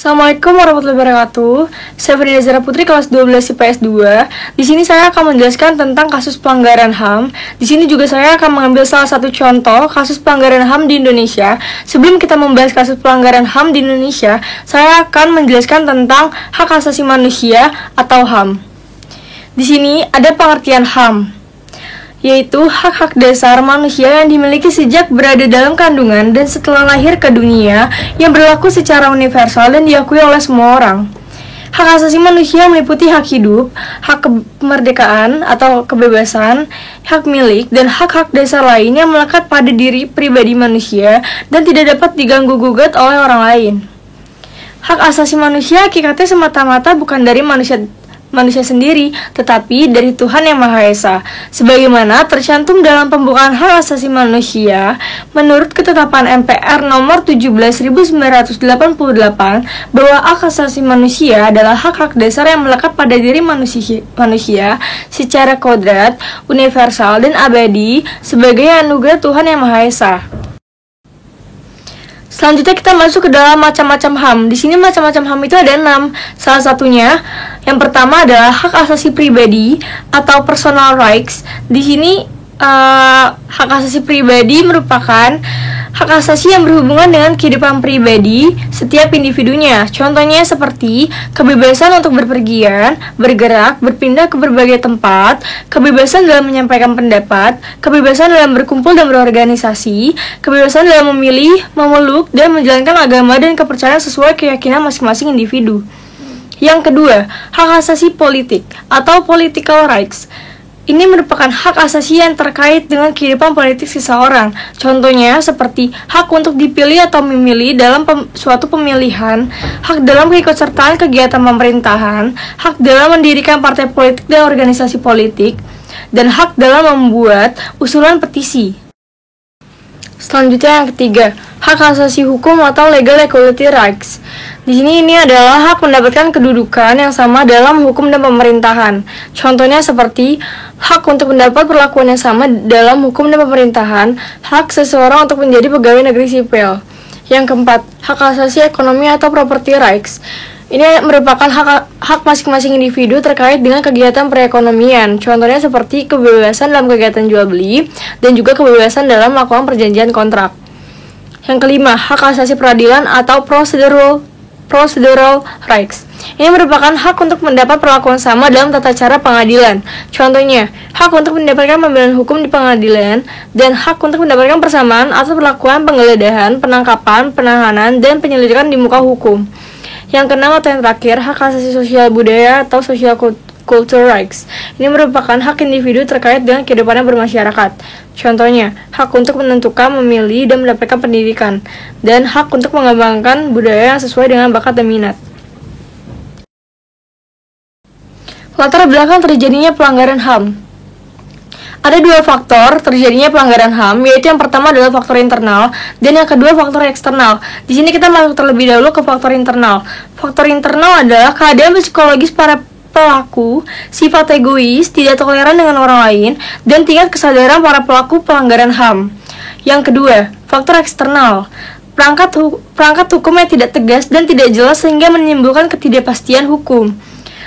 Assalamualaikum warahmatullahi wabarakatuh. Saya Ferdinand Zara Putri kelas 12 IPS 2. Di sini saya akan menjelaskan tentang kasus pelanggaran HAM. Di sini juga saya akan mengambil salah satu contoh kasus pelanggaran HAM di Indonesia. Sebelum kita membahas kasus pelanggaran HAM di Indonesia, saya akan menjelaskan tentang hak asasi manusia atau HAM. Di sini ada pengertian HAM, yaitu hak-hak dasar manusia yang dimiliki sejak berada dalam kandungan dan setelah lahir ke dunia, yang berlaku secara universal dan diakui oleh semua orang. Hak asasi manusia meliputi hak hidup, hak kemerdekaan atau kebebasan, hak milik, dan hak-hak dasar lain yang melekat pada diri pribadi manusia dan tidak dapat diganggu-gugat oleh orang lain. Hak asasi manusia hakikatnya semata-mata bukan dari manusia sendiri, tetapi dari Tuhan Yang Maha Esa, sebagaimana tercantum dalam pembukaan hak asasi manusia menurut ketetapan MPR nomor 17.988 bahwa hak asasi manusia adalah hak-hak dasar yang melekat pada diri manusia secara kodrat, universal, dan abadi sebagai anugerah Tuhan Yang Maha Esa. Selanjutnya kita masuk ke dalam macam-macam HAM. Di sini macam-macam HAM itu ada 6. Salah satunya, yang pertama adalah hak asasi pribadi atau personal rights. Di sini hak asasi pribadi merupakan hak asasi yang berhubungan dengan kehidupan pribadi setiap individunya. Contohnya seperti kebebasan untuk berpergian, bergerak, berpindah ke berbagai tempat, kebebasan dalam menyampaikan pendapat, kebebasan dalam berkumpul dan berorganisasi, kebebasan dalam memilih, memeluk, dan menjalankan agama dan kepercayaan sesuai keyakinan masing-masing individu. Yang kedua, hak asasi politik atau political rights. Ini merupakan hak asasi yang terkait dengan kehidupan politik seseorang. Contohnya seperti hak untuk dipilih atau memilih dalam suatu pemilihan, hak dalam keikutsertaan kegiatan pemerintahan, hak dalam mendirikan partai politik dan organisasi politik, dan hak dalam membuat usulan petisi. Selanjutnya yang ketiga, hak asasi hukum atau legal equality rights. Di sini ini adalah hak mendapatkan kedudukan yang sama dalam hukum dan pemerintahan. Contohnya seperti hak untuk mendapat perlakuan yang sama dalam hukum dan pemerintahan, hak seseorang untuk menjadi pegawai negeri sipil. Yang keempat, hak asasi ekonomi atau property rights. Ini merupakan hak masing-masing individu terkait dengan kegiatan perekonomian. Contohnya seperti kebebasan dalam kegiatan jual beli dan juga kebebasan dalam melakukan perjanjian kontrak. Yang kelima, hak asasi peradilan atau procedural rights. Ini merupakan hak untuk mendapat perlakuan sama dalam tata cara pengadilan. Contohnya, hak untuk mendapatkan pembelaan hukum di pengadilan dan hak untuk mendapatkan persamaan atau perlakuan penggeledahan, penangkapan, penahanan, dan penyelidikan di muka hukum. Yang keenam atau yang terakhir, hak asasi sosial budaya atau social culture rights. Ini merupakan hak individu terkait dengan kehidupan bermasyarakat. Contohnya, hak untuk menentukan, memilih, dan mendapatkan pendidikan, dan hak untuk mengembangkan budaya yang sesuai dengan bakat dan minat. Latar belakang terjadinya pelanggaran HAM. Ada dua faktor terjadinya pelanggaran HAM, yaitu yang pertama adalah faktor internal dan yang kedua faktor eksternal. Di sini kita masuk terlebih dahulu ke faktor internal. Faktor internal adalah keadaan psikologis para pelaku, sifat egois, tidak toleran dengan orang lain, dan tingkat kesadaran para pelaku pelanggaran HAM. Yang kedua, faktor eksternal. Perangkat hukum yang tidak tegas dan tidak jelas sehingga menimbulkan ketidakpastian hukum.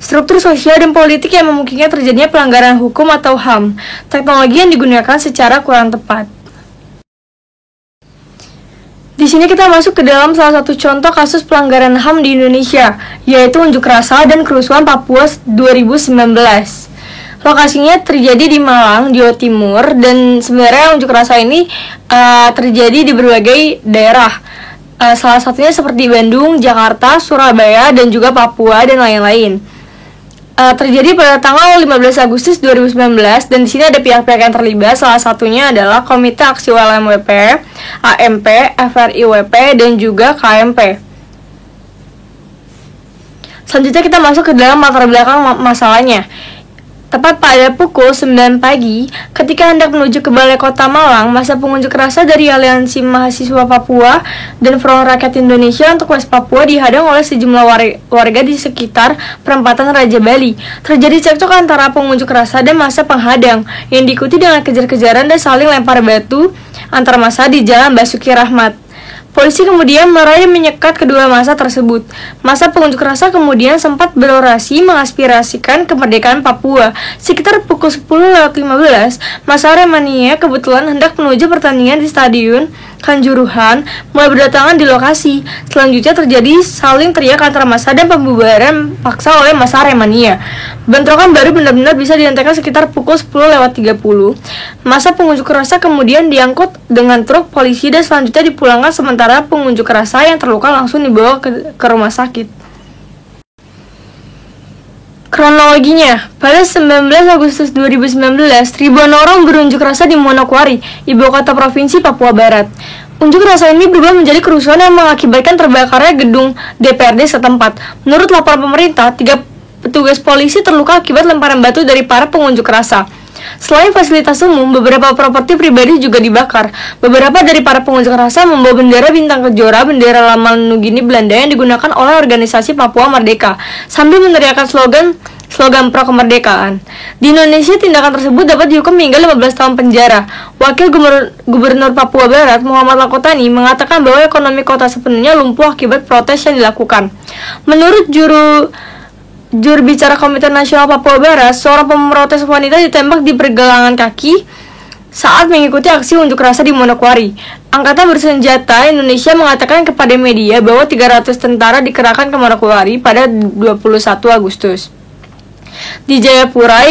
Struktur sosial dan politik yang memungkinkan terjadinya pelanggaran hukum atau HAM. Teknologi yang digunakan secara kurang tepat. Di sini kita masuk ke dalam salah satu contoh kasus pelanggaran HAM di Indonesia, yaitu unjuk rasa dan kerusuhan Papua 2019. Lokasinya terjadi di Malang, Jawa Timur, dan sebenarnya unjuk rasa ini terjadi di berbagai daerah. Salah satunya seperti Bandung, Jakarta, Surabaya, dan juga Papua, dan lain-lain. Terjadi pada tanggal 15 Agustus 2019 dan di sini ada pihak-pihak yang terlibat. Salah satunya adalah Komite Aksi ULM-WP, AMP, FRI-WP, dan juga KMP. Selanjutnya kita masuk ke dalam latar belakang masalahnya. Tepat pada pukul 9 pagi, ketika hendak menuju ke Balai Kota Malang, masa pengunjuk rasa dari Aliansi Mahasiswa Papua dan Front Rakyat Indonesia untuk West Papua dihadang oleh sejumlah warga di sekitar perempatan Raja Bali. Terjadi cekcok antara pengunjuk rasa dan masa penghadang, yang diikuti dengan kejar-kejaran dan saling lempar batu antar massa di Jalan Basuki Rahmat. Polisi kemudian meraih menyekat kedua massa tersebut. Massa pengunjuk rasa kemudian sempat berorasi mengaspirasikan kemerdekaan Papua. Sekitar pukul 10:15, massa Aremania kebetulan hendak menuju pertandingan di Stadion Kanjuruhan mulai berdatangan di lokasi. Selanjutnya terjadi saling teriak antara massa dan pembubaran paksa oleh massa Aremania. Bentrokan baru benar-benar bisa dihentikan sekitar pukul 10:30. Massa pengunjuk rasa kemudian diangkut dengan truk polisi dan selanjutnya dipulangkan, sementara pengunjuk rasa yang terluka langsung dibawa ke rumah sakit. Kronologinya, pada 19 Agustus 2019, ribuan orang berunjuk rasa di Manokwari, ibu kota provinsi Papua Barat. Unjuk rasa ini berubah menjadi kerusuhan yang mengakibatkan terbakarnya gedung DPRD setempat. Menurut laporan pemerintah, 3 petugas polisi terluka akibat lemparan batu dari para pengunjuk rasa. Selain fasilitas umum, beberapa properti pribadi juga dibakar. Beberapa dari para pengunjuk rasa membawa bendera bintang kejora, bendera lama Nugini Belanda yang digunakan oleh organisasi Papua Merdeka, sambil meneriakkan slogan pro kemerdekaan. Di Indonesia, tindakan tersebut dapat dihukum hingga 15 tahun penjara. Wakil Gubernur Papua Barat, Muhammad Lakotani, mengatakan bahwa ekonomi kota sepenuhnya lumpuh akibat protes yang dilakukan. Menurut juru bicara Komite Nasional Papua Barat, seorang pemrotes wanita ditembak di pergelangan kaki saat mengikuti aksi unjuk rasa di Manokwari. Angkatan bersenjata Indonesia mengatakan kepada media bahwa 300 tentara dikerahkan ke Manokwari pada 21 Agustus. Di Jayapura,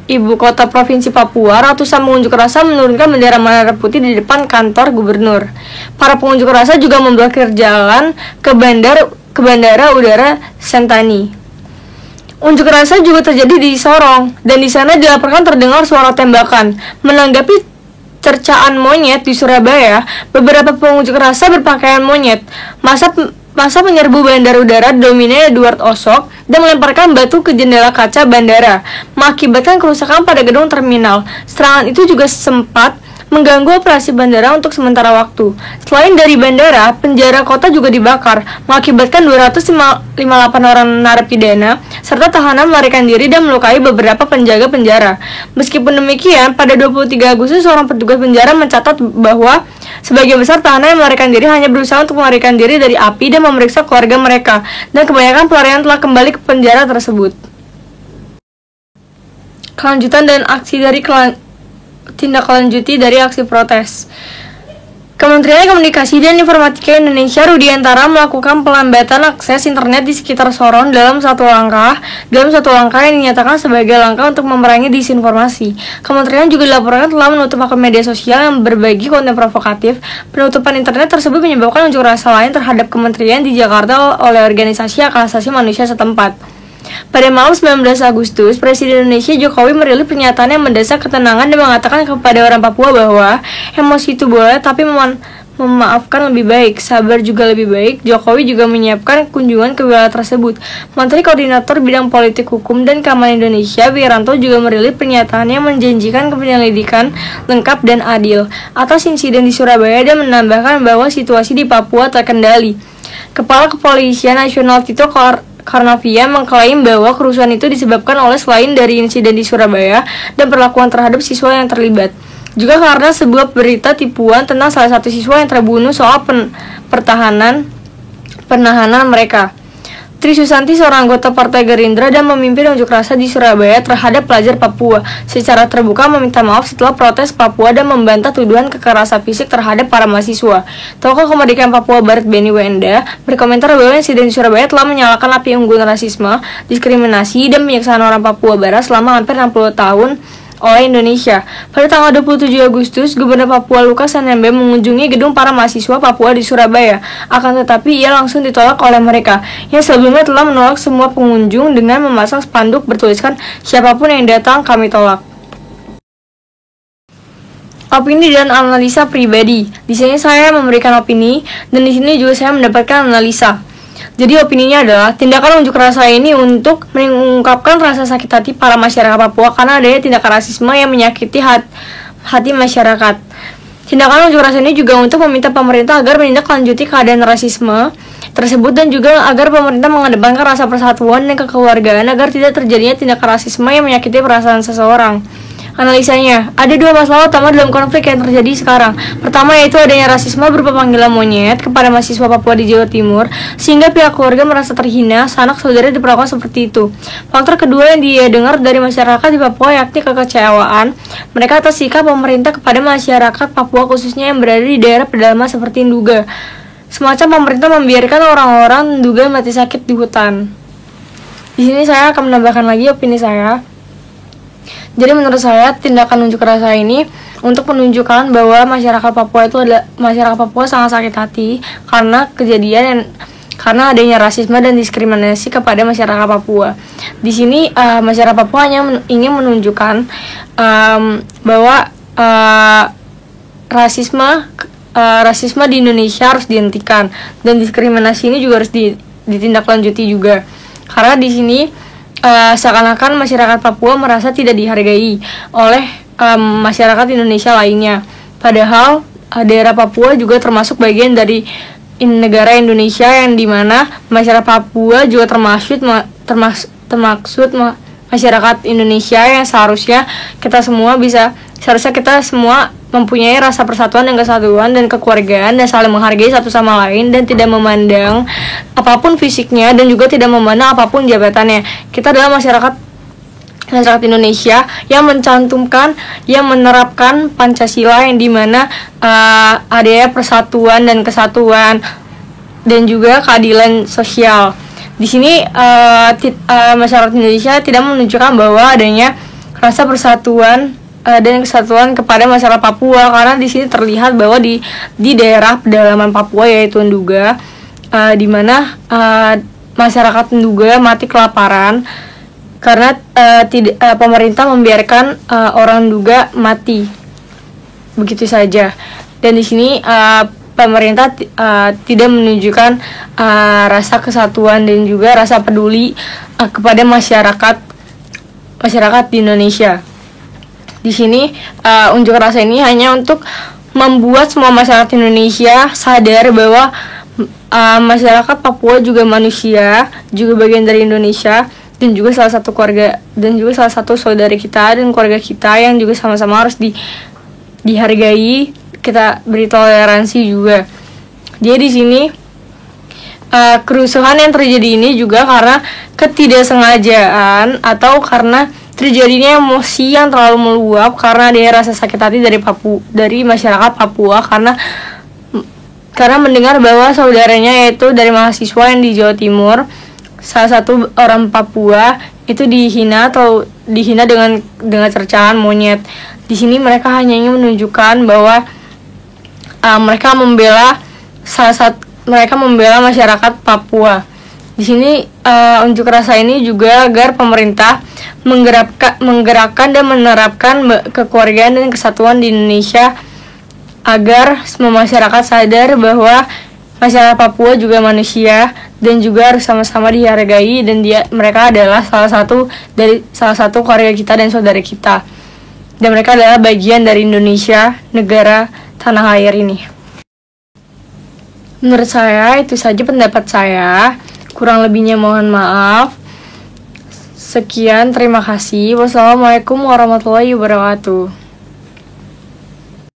ibu kota provinsi Papua, ratusan pengunjuk rasa menurunkan bendera merah putih di depan kantor gubernur. Para pengunjuk rasa juga memblokir jalan ke bandara udara Sentani. Unjuk rasa juga terjadi di Sorong, dan di sana dilaporkan terdengar suara tembakan. Menanggapi cercaan monyet di Surabaya, beberapa pengunjuk rasa berpakaian monyet. Masa menyerbu bandara udara dominasi Edward Osok dan melemparkan batu ke jendela kaca bandara, mengakibatkan kerusakan pada gedung terminal. Serangan itu juga sempat mengganggu operasi bandara untuk sementara waktu. Selain dari bandara, penjara kota juga dibakar, mengakibatkan 258 orang narapidana serta tahanan melarikan diri dan melukai beberapa penjaga penjara. Meskipun demikian, pada 23 Agustus seorang petugas penjara mencatat bahwa sebagian besar tahanan yang melarikan diri hanya berusaha untuk melarikan diri dari api dan memeriksa keluarga mereka, dan kebanyakan pelarian telah kembali ke penjara tersebut. Kelanjutan dan aksi dari tindak lanjuti dari aksi protes. Kementerian Komunikasi dan Informatika Indonesia Rudiantara melakukan pelambatan akses internet di sekitar Sorong dalam satu langkah yang dinyatakan sebagai langkah untuk memerangi disinformasi. Kementerian juga dilaporkan telah menutup akun media sosial yang berbagi konten provokatif. Penutupan internet tersebut menyebabkan unjuk rasa lain terhadap kementerian di Jakarta oleh organisasi hak asasi manusia setempat. Pada malam 19 Agustus, Presiden Indonesia Jokowi merilis pernyataan yang mendesak ketenangan dan mengatakan kepada orang Papua bahwa emosi itu boleh, tapi memaafkan lebih baik, sabar juga lebih baik. Jokowi juga menyiapkan kunjungan ke wilayah tersebut. Menteri Koordinator Bidang Politik Hukum dan Keamanan Indonesia, Wiranto, juga merilis pernyataan yang menjanjikan penyelidikan lengkap dan adil atas insiden di Surabaya dan menambahkan bahwa situasi di Papua terkendali. Kepala Kepolisian Nasional Tito Karnavian mengklaim bahwa kerusuhan itu disebabkan oleh selain dari insiden di Surabaya dan perlakuan terhadap siswa yang terlibat, juga karena sebuah berita tipuan tentang salah satu siswa yang terbunuh soal penahanan mereka. Tri Susanti, seorang anggota Partai Gerindra dan memimpin unjuk rasa di Surabaya terhadap pelajar Papua, secara terbuka meminta maaf setelah protes Papua dan membantah tuduhan kekerasan fisik terhadap para mahasiswa. Tokoh Kemerdekaan Papua Barat Beni Wenda berkomentar bahwa insiden di Surabaya telah menyalakan api unggun rasisme, diskriminasi, dan penyiksaan orang Papua Barat selama hampir 60 tahun oleh Indonesia. Pada tanggal 27 Agustus, Gubernur Papua Lukas NMB mengunjungi gedung para mahasiswa Papua di Surabaya. Akan tetapi ia langsung ditolak oleh mereka, yang sebelumnya telah menolak semua pengunjung dengan memasang spanduk bertuliskan "Siapapun yang datang kami tolak". Opini dan analisa pribadi. Di sini saya memberikan opini dan di sini juga saya mendapatkan analisa. Jadi opininya adalah tindakan unjuk rasa ini untuk mengungkapkan rasa sakit hati para masyarakat Papua karena adanya tindakan rasisme yang menyakiti hati masyarakat. Tindakan unjuk rasa ini juga untuk meminta pemerintah agar menindaklanjuti keadaan rasisme tersebut dan juga agar pemerintah mengedepankan rasa persatuan dan kekeluargaan agar tidak terjadinya tindakan rasisme yang menyakiti perasaan seseorang. Analisanya, ada dua masalah utama dalam konflik yang terjadi sekarang. Pertama yaitu adanya rasisme berupa panggilan monyet kepada mahasiswa Papua di Jawa Timur, sehingga pihak keluarga merasa terhina sanak saudara diperlakukan seperti itu. Faktor kedua yang dia dengar dari masyarakat di Papua yakni kekecewaan mereka atas sikap pemerintah kepada masyarakat Papua khususnya yang berada di daerah pedalaman seperti Nduga. Semacam pemerintah membiarkan orang-orang Nduga mati sakit di hutan. Di sini saya akan menambahkan lagi opini saya. Jadi menurut saya tindakan unjuk rasa ini untuk menunjukkan bahwa masyarakat Papua itu adalah masyarakat Papua sangat sakit hati karena karena adanya rasisme dan diskriminasi kepada masyarakat Papua. Di sini masyarakat Papua hanya ingin menunjukkan bahwa rasisme di Indonesia harus dihentikan dan diskriminasi ini juga harus ditindaklanjuti juga. Karena di sini seakan-akan masyarakat Papua merasa tidak dihargai oleh masyarakat Indonesia lainnya. Padahal daerah Papua juga termasuk bagian dari negara Indonesia yang dimana masyarakat Papua juga termaksud masyarakat Indonesia yang seharusnya kita semua mempunyai rasa persatuan dan kesatuan dan kekeluargaan dan saling menghargai satu sama lain dan tidak memandang apapun fisiknya dan juga tidak memandang apapun jabatannya. Kita adalah masyarakat Indonesia yang menerapkan Pancasila yang dimana adanya persatuan dan kesatuan dan juga keadilan sosial. Di sini masyarakat Indonesia tidak menunjukkan bahwa adanya rasa persatuan dan kesatuan kepada masyarakat Papua karena di sini terlihat bahwa di daerah pedalaman Papua yaitu Nduga di mana masyarakat Nduga mati kelaparan karena pemerintah membiarkan orang Nduga mati begitu saja. Dan di sini pemerintah tidak menunjukkan rasa kesatuan dan juga rasa peduli kepada masyarakat di Indonesia. Di sini unjuk rasa ini hanya untuk membuat semua masyarakat Indonesia sadar bahwa masyarakat Papua juga manusia, juga bagian dari Indonesia dan juga salah satu keluarga dan juga salah satu saudari kita dan keluarga kita yang juga sama-sama harus dihargai, kita beri toleransi juga. Jadi di sini kerusuhan yang terjadi ini juga karena ketidaksengajaan atau karena terjadinya emosi yang terlalu meluap karena ada rasa sakit hati dari masyarakat Papua karena mendengar bahwa saudaranya yaitu dari mahasiswa yang di Jawa Timur, salah satu orang Papua itu dihina dengan cercaan monyet. Di sini mereka hanya ingin menunjukkan bahwa mereka membela masyarakat Papua. Di sini unjuk rasa ini juga agar pemerintah menggerakkan dan menerapkan kekeluargaan dan kesatuan di Indonesia agar semua masyarakat sadar bahwa masyarakat Papua juga manusia dan juga harus sama-sama dihargai dan mereka adalah salah satu keluarga kita dan saudara kita. Dan mereka adalah bagian dari Indonesia, negara tanah air ini. Menurut saya itu saja pendapat saya. Kurang lebihnya mohon maaf. Sekian, terima kasih. Wassalamualaikum warahmatullahi wabarakatuh.